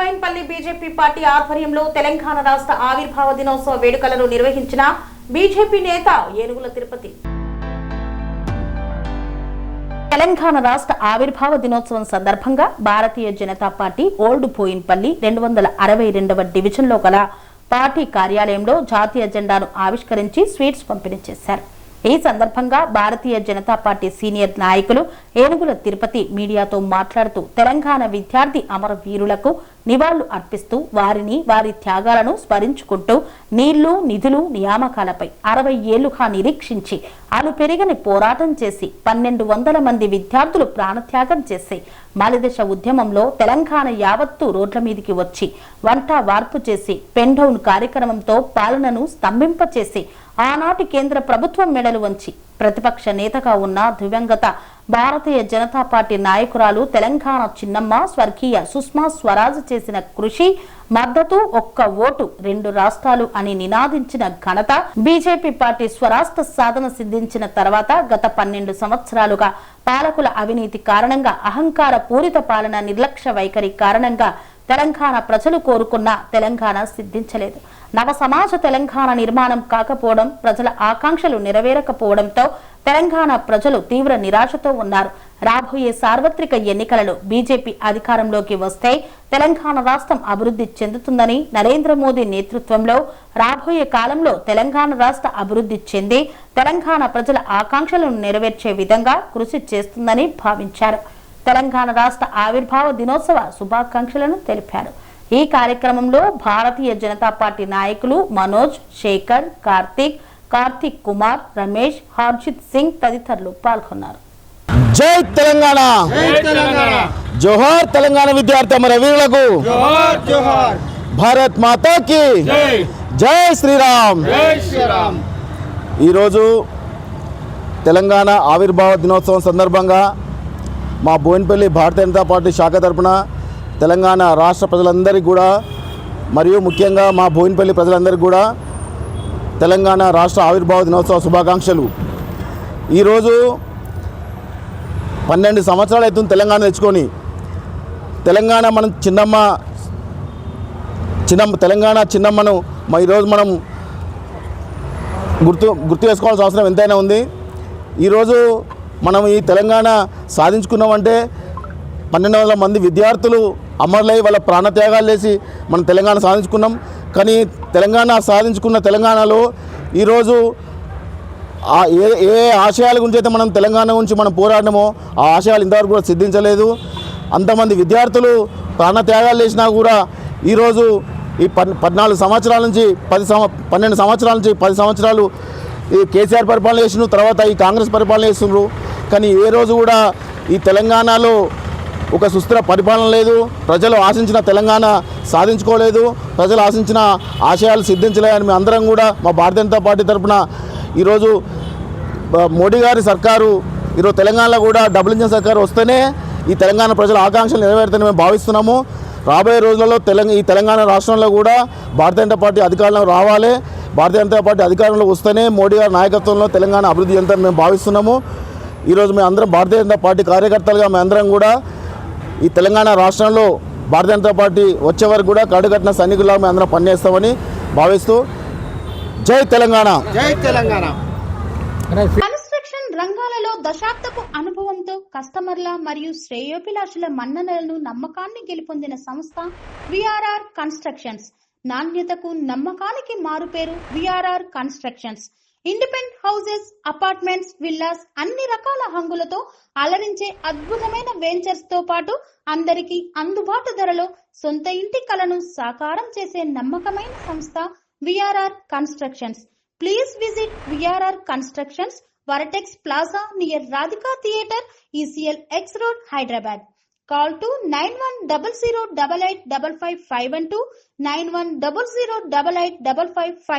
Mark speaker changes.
Speaker 1: Boinpally BJP party ఆధ్వర్యంలో తెలంగాణ రాష్ట్ర ఆవిర్భావ దినోత్సవ వేడుకలను నిర్వహించిన బీజేపీ నేత ఏనుగుల తిరుపతి. తెలంగాణ రాష్ట్ర ఆవిర్భావ దినోత్సవం సందర్భంగా భారతీయ జనతా పార్టీ ఓల్డ్ బోయిన్పల్లి 262వ డివిజన్లో గల పార్టీ కార్యాలయంలో జాతీయ జెండాను ఆవిష్కరించి స్వీట్స్ పంపిణీ చేశారు. ఈ సందర్భంగా భారతీయ జనతా పార్టీ సీనియర్ నాయకులు ఏనుగుల తిరుపతి మీడియాతో మాట్లాడుతూ తెలంగాణ విద్యార్థి అమరవీరులకు నివాళులు అర్పిస్తూ వారిని వారి త్యాగాలను స్మరించుకుంటూ నీళ్లు నిధులు నియామకాలపై 60 ఏళ్లుగా నిరీక్షించి అలుపెరగని పోరాటం చేసి 1200 మంది విద్యార్థులు ప్రాణత్యాగం చేసి మాలిదశ ఉద్యమంలో తెలంగాణ యావత్తు రోడ్ల మీదికి వచ్చి వంట వార్పు చేసి పెన్ డౌన్ కార్యక్రమంతో పాలనను స్తంభింపచేసి ఆనాటి కేంద్ర ప్రభుత్వం మెడలు వంచి ప్రతిపక్ష నేతగా ఉన్న దివంగత భారతీయ జనతా పార్టీ నాయకురాలు తెలంగాణ చిన్నమ్మ స్వర్గీయ సుష్మా స్వరాజ్ చేసిన కృషి మద్దతు ఒక్క ఓటు 2 రాష్ట్రాలు అని నినాదించిన ఘనత బీజేపీ పార్టీ స్వరాష్ట్ర సాధన సిద్ధించిన తర్వాత గత 12 సంవత్సరాలుగా పాలకుల అవినీతి కారణంగా అహంకార పూరిత పాలన నిర్లక్ష్య వైఖరి కారణంగా తెలంగాణ ప్రజలు కోరుకున్న తెలంగాణ సిద్ధించలేదు. నవ సమాజ తెలంగాణ నిర్మాణం కాకపోవడం, ప్రజల ఆకాంక్షలు నెరవేరకపోవడంతో తెలంగాణ ప్రజలు తీవ్ర నిరాశతో ఉన్నారు. రాబోయే సార్వత్రిక ఎన్నికలలో బీజేపీ అధికారంలోకి వస్తే తెలంగాణ రాష్ట్రం అభివృద్ధి చెందుతుందని, నరేంద్ర మోదీ నేతృత్వంలో రాబోయే కాలంలో తెలంగాణ రాష్ట్ర అభివృద్ధి చెంది తెలంగాణ ప్రజల ఆకాంక్షలను నెరవేర్చే విధంగా కృషి చేస్తుందని భావించారు. తెలంగాణ రాష్ట్ర ఆవిర్భావ దినోత్సవ శుభాకాంక్షలను తెలిపారు. ఈ కార్యక్రమంలో భారతీయ జనతా పార్టీ నాయకులు మనోజ్, శేఖర్, కార్తిక్ కుమార్, రమేష్, హర్జిత్ సింగ్ తదితరులు పాల్గొన్నారు.
Speaker 2: జై తెలంగాణ, జోహార్ తెలంగాణ విద్యార్థి అమరవీరులకు, భారత్ మాతాకి జై శ్రీరామ్. ఈరోజు తెలంగాణ ఆవిర్భావ దినోత్సవం సందర్భంగా మా బోయిన్పల్లి భారతీయ జనతా పార్టీ శాఖ తరపున తెలంగాణ రాష్ట్ర ప్రజలందరికీ కూడా మరియు ముఖ్యంగా మా బోయిన్పల్లి ప్రజలందరికీ కూడా తెలంగాణ రాష్ట్ర ఆవిర్భావ దినోత్సవ శుభాకాంక్షలు. ఈరోజు 12 సంవత్సరాలు అవుతుంది తెలంగాణ తెచ్చుకొని. తెలంగాణ మనం తెలంగాణ చిన్నమ్మను ఈరోజు మనం గుర్తు చేసుకోవాల్సిన అవసరం ఎంతైనా ఉంది. ఈరోజు మనం ఈ తెలంగాణ సాధించుకున్నామంటే 1200 మంది విద్యార్థులు అమరులై వాళ్ళ ప్రాణత్యాగాలు చేసి మనం తెలంగాణ సాధించుకున్నాం. కానీ తెలంగాణ సాధించుకున్న తెలంగాణలో ఈరోజు ఏ ఆశయాల గురించి అయితే మనం తెలంగాణ గురించి మనం పోరాడినామో ఆ ఆశయాలు ఇంతవరకు కూడా సిద్ధించలేదు. అంతమంది విద్యార్థులు ప్రాణత్యాగాలు చేసినా కూడా ఈరోజు ఈ 14 సంవత్సరాల నుంచి 12 సంవత్సరాల నుంచి 10 సంవత్సరాలు ఈ కేసీఆర్ పరిపాలన చేసిన తర్వాత ఈ కాంగ్రెస్ పరిపాలన చేస్తున్నారు. కానీ ఏ రోజు కూడా ఈ తెలంగాణలో ఒక సుస్థిర పరిపాలన లేదు. ప్రజలు ఆశించిన తెలంగాణ సాధించుకోలేదు. ప్రజలు ఆశించిన ఆశయాలు సిద్ధించలేదని మేము అందరం కూడా మా భారతీయ జనతా పార్టీ తరఫున ఈరోజు మోడీ గారి సర్కారు ఈరోజు తెలంగాణలో కూడా డబుల్ ఇంజన్ సర్కారు వస్తేనే ఈ తెలంగాణ ప్రజల ఆకాంక్షలు నెరవేరుతాయని మేము భావిస్తున్నాము. రాబోయే రోజులలో ఈ తెలంగాణ రాష్ట్రంలో కూడా భారతీయ జనతా పార్టీ అధికారంలో రావాలి. భారతీయ జనతా పార్టీ అధికారంలో వస్తేనే మోడీ గారి నాయకత్వంలో తెలంగాణ అభివృద్ధి చెందుతుందని మేము భావిస్తున్నాము. ఈరోజు మేము అందరం భారతీయ జనతా పార్టీ కార్యకర్తలుగా మేమందరం కూడా ఈ తెలంగాణ రాష్ట్రంలో భారతీయ జనతా పార్టీ వచ్చే వరకు కూడా కడుగట్టిన సైనికుల్లా మేము అందరం పనిచేస్తామని భావిస్తూ జై తెలంగాణ.
Speaker 3: జై తెలంగాణ.
Speaker 4: కన్స్ట్రక్షన్ రంగాలలో దశాబ్దపు అనుభవంతో కస్టమర్ల మరియు శ్రేయోభిలాషుల మన్ననలను నమ్మకాన్ని గెలుపొందిన సంస్థ విఆర్ఆర్ కన్స్ట్రక్షన్స్. నాణ్యతకు నమ్మకానికి మారుపేరు VRR constructions. Independent houses, apartments, villas అన్ని రకాల హంగులతో అలరించే అద్భుతమైన వెంచర్స్ తో పాటు అందరికీ అందుబాటు ధరలో సొంత ఇంటి కలను సాకారం చేసే నమ్మకమైన సంస్థ VRR constructions. Please visit VRR constructions, వరటెక్స్ plaza near Radhika theatre, ECL X Road, Hyderabad. Call to 910088555512, 9100885555.